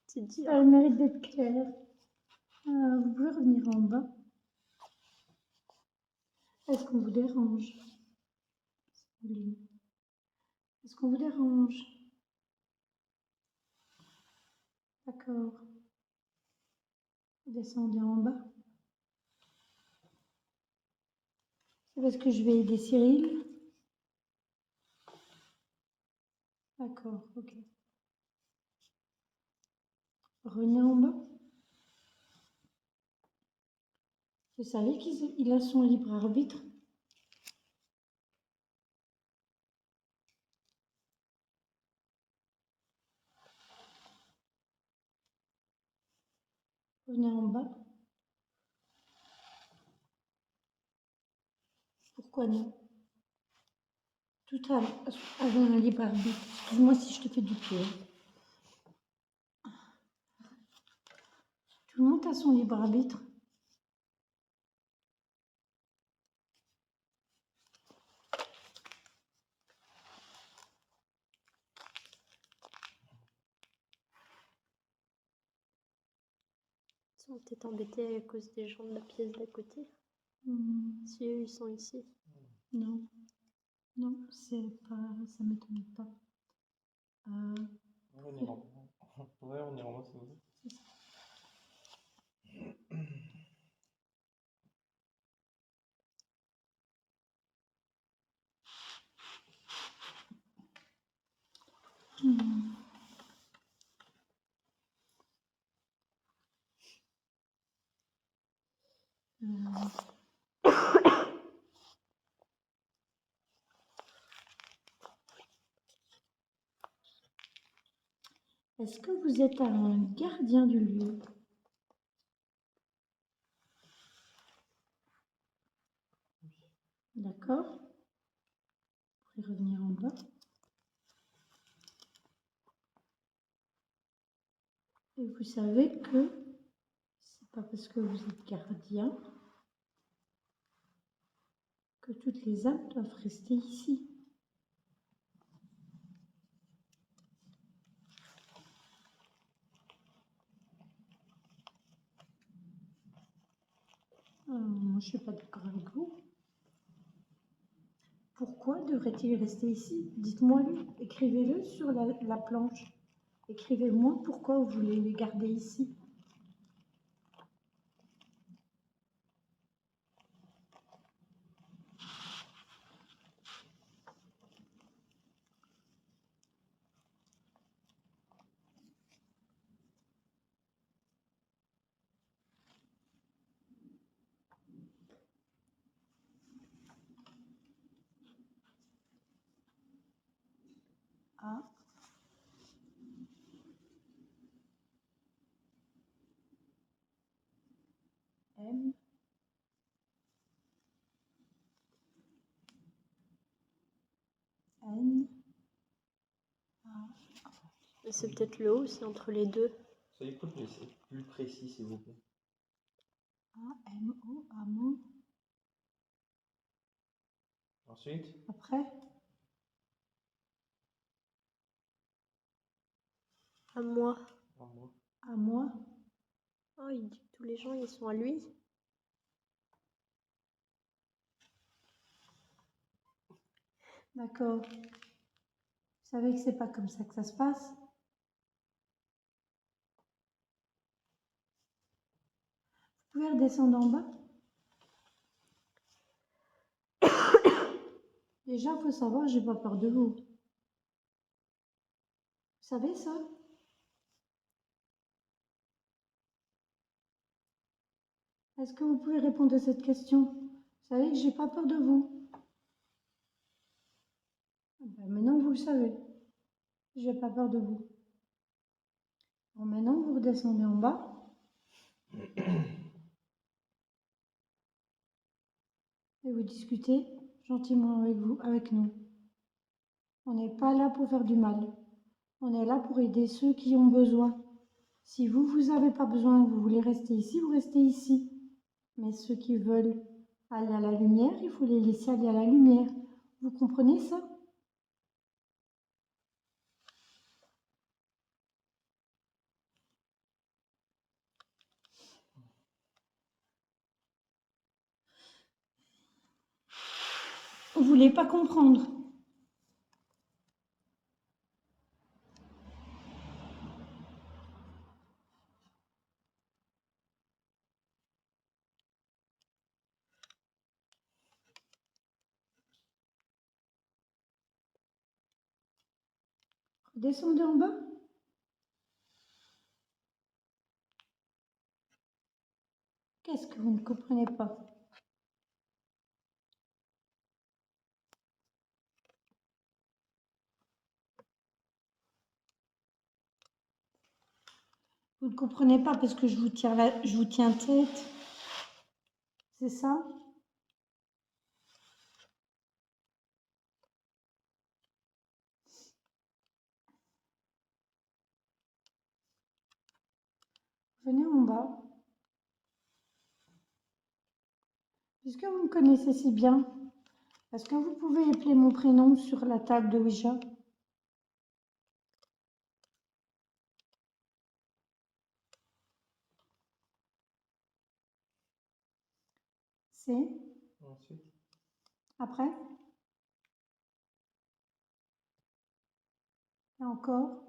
tu dis. Ça a le mérite d'être clair. Vous pouvez revenir en bas. Est-ce qu'on vous dérange? Est-ce qu'on vous dérange? D'accord. Vous descendez en bas. C'est parce que je vais aider Cyril. D'accord, ok. Revenez en bas. Vous savez qu'il a son libre arbitre? Revenez en bas. Pourquoi non? Tout avait un libre arbitre. Excuse-moi si je te fais du pied. Tout le monde a son libre arbitre. Ils sont peut-être embêtés à cause des gens de la pièce d'à côté. Si eux, ils sont ici. Non. Non, c'est pas... ça m'étonne pas. On ira en bas. Ouais, on ira en bas, c'est vrai. C'est ça. Est-ce que vous êtes un gardien du lieu? D'accord. Vous pouvez revenir en bas. Et vous savez que c'est pas parce que vous êtes gardien que toutes les âmes doivent rester ici. Moi, je ne suis pas d'accord avec vous. Pourquoi devrait-il rester ici? Dites-moi-le, écrivez-le sur la planche. Écrivez-moi pourquoi vous voulez les garder ici. A. M. N. A. C'est peut-être le haut, c'est entre les deux. Soyez plus précis, s'il vous plaît. A. M. O. Amo. Ensuite, Après. À moi. en moi. À moi. Oh, il dit que tous les gens, ils sont à lui. D'accord. Vous savez que c'est pas comme ça que ça se passe. Vous pouvez redescendre en bas. Déjà, il faut savoir, j'ai pas peur de vous. Vous savez ça? Est-ce que vous pouvez répondre à cette question? Vous savez que j'ai pas peur de vous. Ben, maintenant, vous le savez. J'ai pas peur de vous. Bon, maintenant, vous redescendez en bas. Et vous discutez gentiment avec vous, avec nous. On n'est pas là pour faire du mal. On est là pour aider ceux qui ont besoin. Si vous, vous n'avez pas besoin, vous voulez rester ici, vous restez ici. Mais ceux qui veulent aller à la lumière, il faut les laisser aller à la lumière. Vous comprenez ça? vous voulez pas comprendre? Descendez en bas. Qu'est-ce que vous ne comprenez pas? Vous ne comprenez pas parce que je vous tiens tête. C'est ça? Venez en bas. Puisque vous me connaissez si bien, est-ce que vous pouvez épeler mon prénom sur la table de Ouija? C'est? Ensuite. Après? Et encore?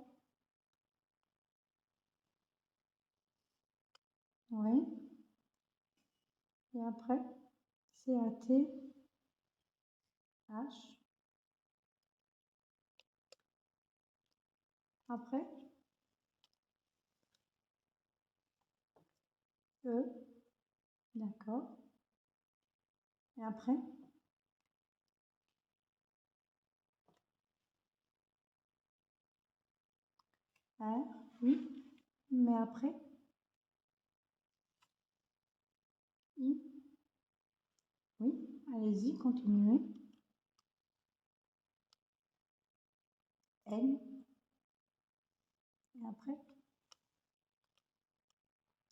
Oui. Et après? C-A-T-H. Après? E. D'accord. Et après? R. Oui. Mais après? I. Oui. Allez-y, continuez. N. Et après?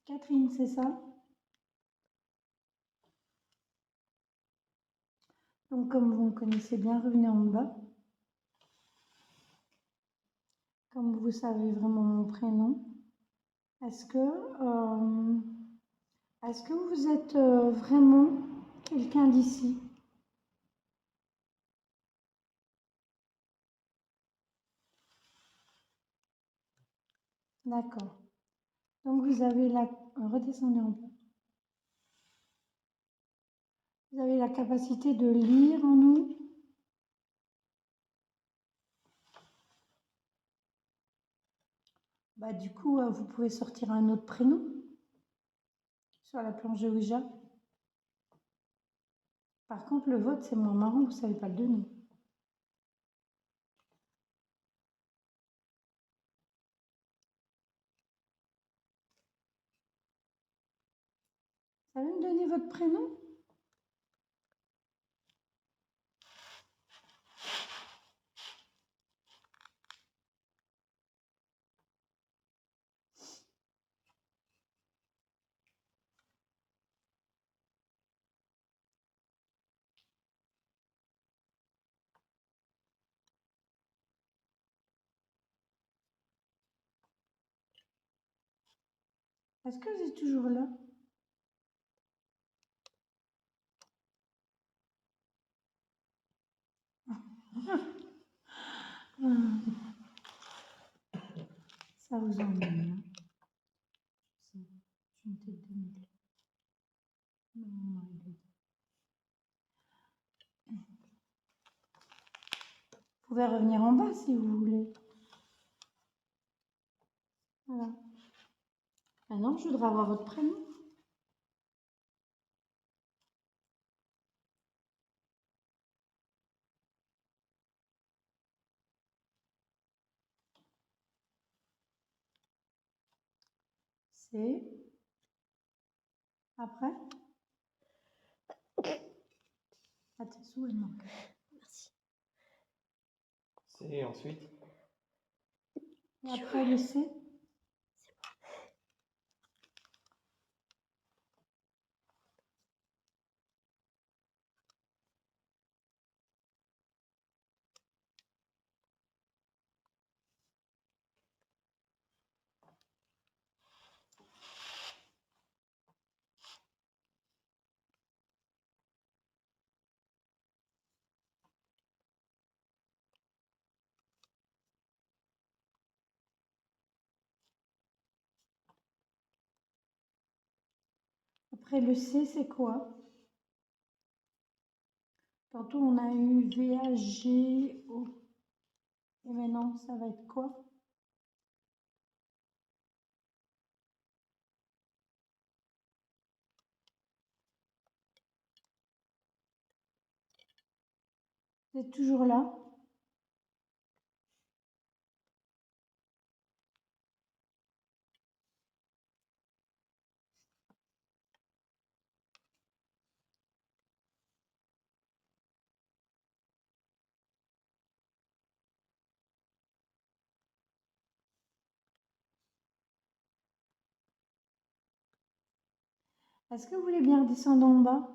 Catherine, c'est ça? Donc, comme vous me connaissez bien, revenez en bas. Comme vous savez vraiment mon prénom, est-ce que vous êtes vraiment quelqu'un d'ici? D'accord. Donc, vous avez la... Redescendez en bas. Vous avez la capacité de lire en nous? Bah, du coup, vous pouvez sortir un autre prénom sur la planche de Ouija. Par contre, le vote, c'est moins marrant, vous ne savez pas le donner. Vous savez me donner votre prénom? Est-ce que vous êtes toujours là? Ça vous ennuie, hein? Je sais, je suis une tête de mule. Non, non, vous pouvez revenir en bas si vous voulez. Voilà. Maintenant, je voudrais avoir votre prénom. C'est... Après? Attention, elle manque. Merci. C'est ensuite. Et après le C? Après le C, c'est quoi? Tantôt, on a eu VAGO. Et maintenant, ça va être quoi? Vous êtes toujours là? Est-ce que vous voulez bien redescendre en bas?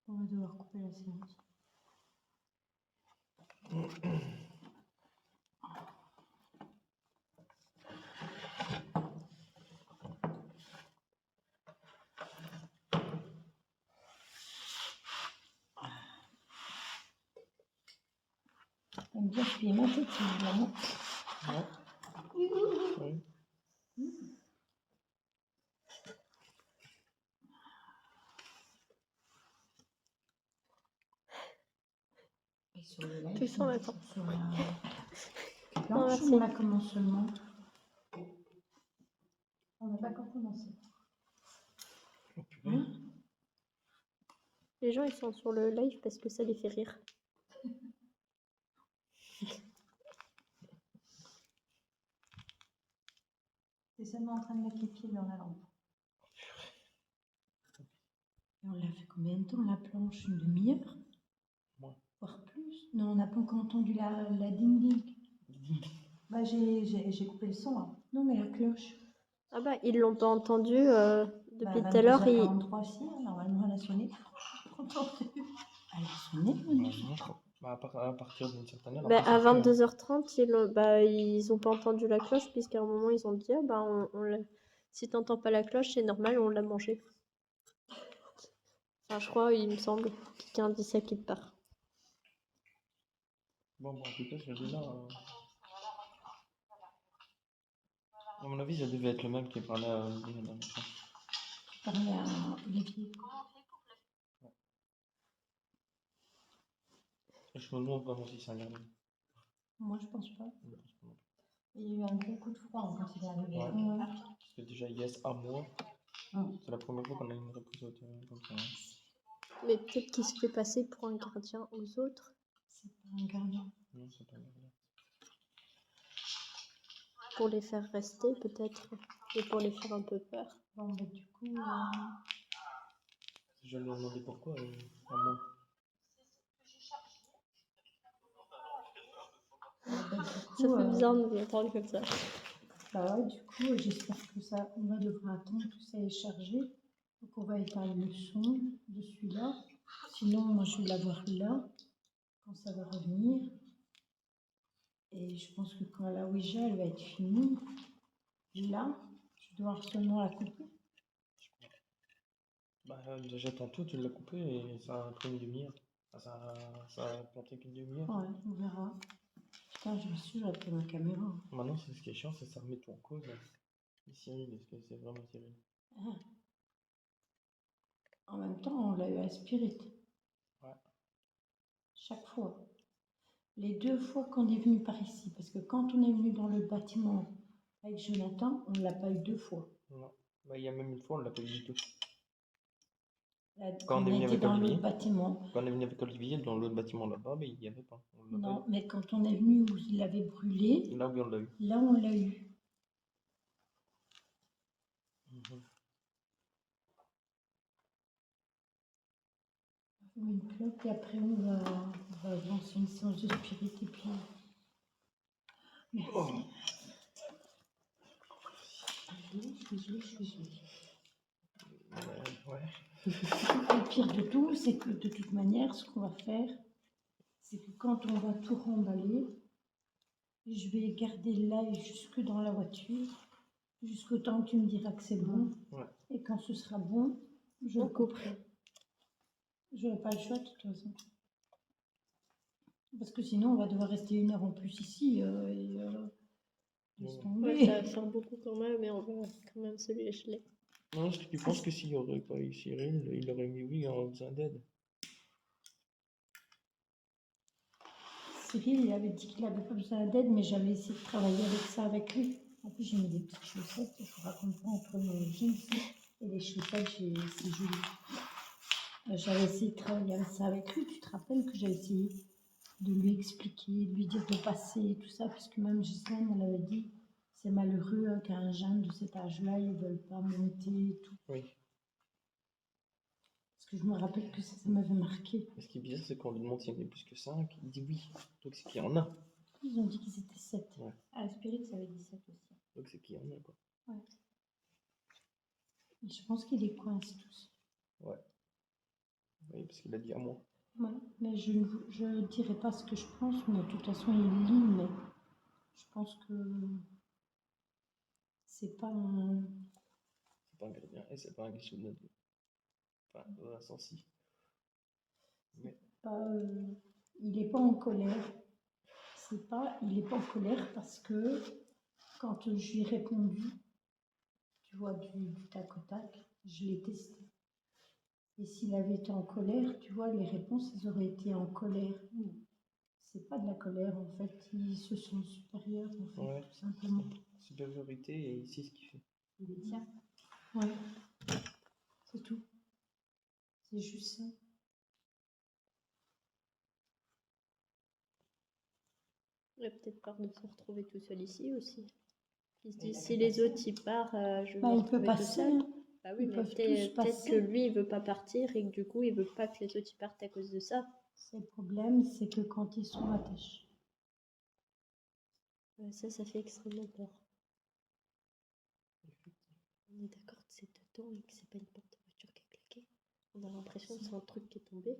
On va devoir couper la séance. On me gaspiller ma tête, évidemment. Oui. Et sur le live, Tu sens la temps. sur la Non, planche, merci. on a commencé seulement. On n'a pas encore commencé. Oh, purée. Hein? Les gens, ils sont sur le live parce que ça les fait rire. T'es seulement en train de mettre les pieds dans la lampe. Et on l'a fait combien de temps la planche? Une demi-heure? Ouais. Voire plus? Non, on n'a pas encore entendu la ding-ding. Bah, j'ai coupé le son. Hein. Non, mais la cloche. Ah bah, ils l'ont pas entendu depuis Bah, tout à l'heure. 22h43 aussi, hein, normalement, elle a sonné. Elle a sonné, Bah, à partir d'une certaine heure. Bah, après, à ça fait, 22h30, ils ont pas entendu la cloche, puisqu'à un moment, ils ont dit ah bah, si t'entends pas la cloche, c'est normal, on l'a mangé. Enfin, je crois, il me semble, quelqu'un dit ça quelque part. Bon, en tout cas, celui-là. À mon avis, ça devait être le même qui parlait à Olivier la dernière fois. Parler à Olivier. Et je me demande vraiment si ça a gardé. Moi, je pense pas. Je pense pas non plus. Il y a eu un gros coup de froid quand il est arrivé. Ouais. Parce que déjà, yes, à moi, Hum. c'est la première fois qu'on a une reprise au terrain comme ça. Hein. Mais peut-être qu'il se fait passer pour un gardien aux autres. C'est pas un gardien. Non, c'est pas grave. Pour les faire rester, peut-être. Et pour les faire un peu peur. Bon, bah, du coup, Je lui ai demandé pourquoi, à moi. Ça fait bizarre de nous entendre comme ça. Bah ouais, du coup, j'espère que ça, on va devoir attendre que ça ait chargé. Donc, on va éteindre le son de celui-là. Sinon, moi, je vais l'avoir là, quand ça va revenir. Et je pense que quand la Ouija, elle va être finie, là, je dois seulement la couper. Bah, déjà, tantôt, tu l'as coupé et ça a pris une demi-heure. Enfin, ça a planté qu'une demi-heure. Ouais, on verra. Putain, je me suis j'aurais pris ma caméra. Maintenant, c'est ce qui est chiant, c'est que ça remet tout en cause. Là. Et Cyril, est-ce que c'est vraiment Cyril? Ah. En même temps, on l'a eu à Spirit. Ouais. Chaque fois. Les 2 fois qu'on est venu par ici. Parce que quand on est venu dans le bâtiment avec Jonathan, on ne l'a pas eu 2 fois. Non. Bah, il y a même une fois, on l'a pas eu du tout. Là, Quand on est on venu était avec dans Olivier. l'autre bâtiment. Quand on est venu avec Olivier, dans l'autre bâtiment là-bas, mais il n'y avait pas. On l'a Non, pas mais quand on est venu où il avait brûlé, eu. Là, oui, on l'a eu. là on l'a eu. Mhm. On met une clope et après on va lancer une séance de spirit et puis. Merci. Oh. Je suis. Ouais. Et le pire de tout, c'est que de toute manière, ce qu'on va faire, c'est que quand on va tout remballer, je vais garder l'ail jusque dans la voiture, jusqu'au temps que tu me diras que c'est bon. Ouais. Et quand ce sera bon, je le couperai. Je n'aurai pas le choix de toute façon. Parce que sinon, on va devoir rester 1 heure en plus ici. Laisse Ouais. tomber. Ouais, ça va faire beaucoup quand même, mais on va quand même se lécher. Non, est-ce que tu penses que s'il n'y aurait pas eu Cyril, il aurait mis oui en besoin d'aide? Cyril, il avait dit qu'il n'avait pas besoin d'aide, mais j'avais essayé de travailler avec ça avec lui. En plus, j'ai mis des petites chaussettes, je vous raconte pas, entre mes jeans et les chaussettes, c'est joli. J'avais essayé de travailler avec ça avec lui. Tu te rappelles que j'ai essayé de lui expliquer, de lui dire de passer et tout ça, puisque même Gislaine, elle avait dit, c'est malheureux qu'un jeune de cet âge-là, ils ne veulent pas monter et tout. Oui. Parce que je me rappelle que ça m'avait marqué. Mais ce qui est bizarre, c'est qu'on lui demande s'il y en a plus que 5, il dit oui. Donc c'est qu'il y en a. Ils ont dit qu'ils étaient 7. Ouais. À Spirit, ça avait 17 aussi. Donc c'est qu'il y en a, quoi. Ouais. Et je pense qu'ils les coincent tous. Ouais. Oui, parce qu'il a dit à moi. Ouais. Mais je ne dirai pas ce que je pense, mais de toute façon, il lit, mais je pense que c'est pas un... C'est pas un gardien et c'est pas un guichet de notre vie. Enfin, dans un sens, si. Mais pas, il n'est pas en colère. Il n'est pas en colère parce que quand je lui ai répondu, tu vois, du tac au tac, je l'ai testé. Et s'il avait été en colère, tu vois, les réponses, elles auraient été en colère. C'est pas de la colère, en fait. Ils se sentent supérieurs, en fait, ouais, tout simplement. supériorité et ici ce qu'il fait. Il est tien. Ouais. C'est tout. C'est juste ça. Il a peut-être peur de se retrouver tout seul ici aussi. Il se Il dit, a si pu les passer. autres y partent, je vais Bah, me il peut retrouver tout passer. seul. Hein. Bah oui, Ils mais peuvent tous peut-être passer. que lui, il veut pas partir et que du coup, il veut pas que les autres y partent à cause de ça. Le problème, c'est que quand ils sont attachés, Ça fait extrêmement peur. On est d'accord que c'est dedans et que c'est pas une porte de voiture qui a claqué. On a l'impression que c'est un truc qui est tombé.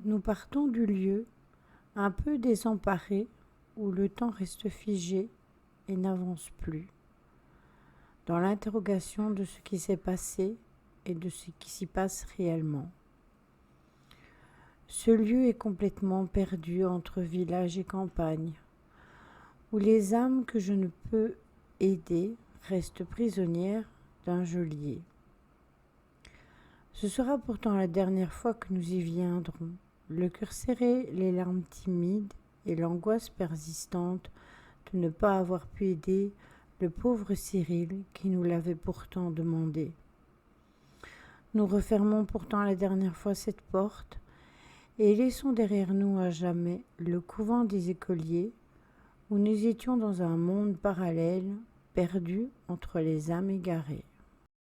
nous partons du lieu, un peu désemparés, où le temps reste figé et n'avance plus, dans l'interrogation de ce qui s'est passé et de ce qui s'y passe réellement. Ce lieu est complètement perdu entre village et campagne, où les âmes que je ne peux aider restent prisonnières d'un geôlier. Ce sera pourtant la dernière fois que nous y viendrons, le cœur serré, les larmes timides et l'angoisse persistante de ne pas avoir pu aider le pauvre Cyril qui nous l'avait pourtant demandé. Nous refermons pourtant la dernière fois cette porte et laissons derrière nous à jamais le couvent des écoliers où nous étions dans un monde parallèle, perdu entre les âmes égarées.